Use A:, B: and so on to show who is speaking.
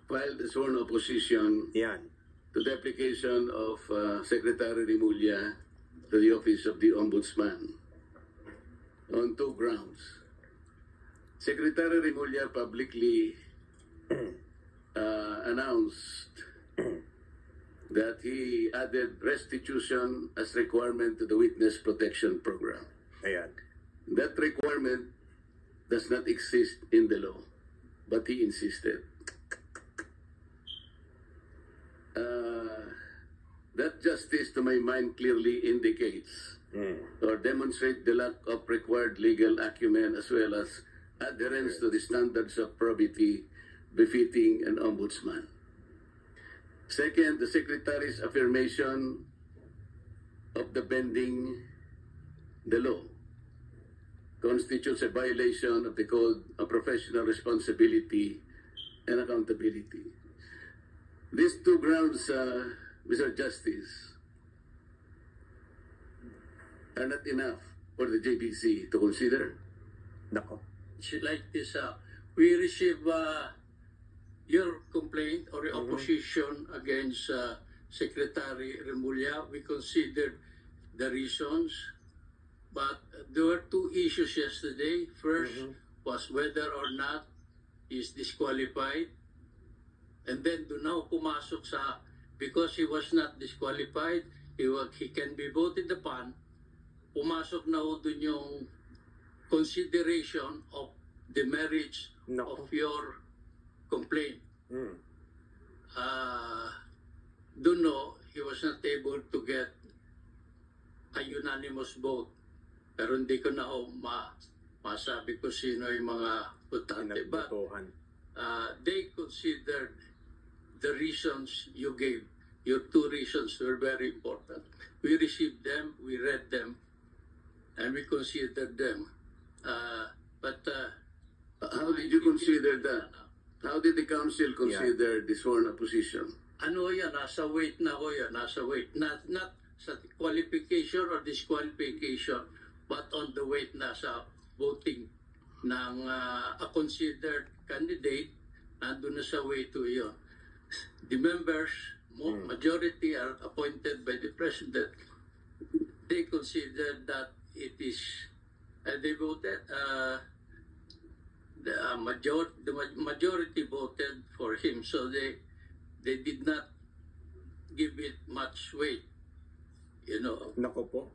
A: filed a sworn opposition
B: Yan.
A: to the application of Secretary Rimulya to the Office of the Ombudsman on two grounds. Secretary Rimulya publicly announced that he added restitution as requirement to the Witness Protection Program.
B: Ayan.
A: That requirement does not exist in the law, but he insisted. That justice, to my mind, clearly indicates or demonstrates the lack of required legal acumen as well as adherence to the standards of probity befitting an ombudsman. Second, the Secretary's affirmation of the bending the law constitutes a violation of the Code of Professional Responsibility and Accountability. These two grounds, Mr. Justice, are not enough for the JBC to consider.
B: Nako.
C: Like this, we receive your complaint or your opposition against Secretary Rimulya. We considered the reasons, but there were two issues yesterday. First was whether or not he's disqualified, and then do now pumasok sa because he was not disqualified, he can be voted upon. Pumasok na ho dun yung consideration of the merits of your complaint. Doon no, he was not able to get a unanimous vote. Pero hindi ko na ho masabi ko sino yung mga botante. But they considered the reasons you gave. Your two reasons were very important. We received them, we read them, and we considered them.
A: How did you consider that? How did the council consider the sworn opposition?
C: Ano yan, nasa wait na ko yan, nasa wait. Not sa qualification or disqualification, but on the wait na sa voting ng a considered candidate, nandun na sa way to yun. The members, majority are appointed by the president. They considered that it is, they voted, the majority voted for him, so they did not give it much weight, you know.
B: Nako po.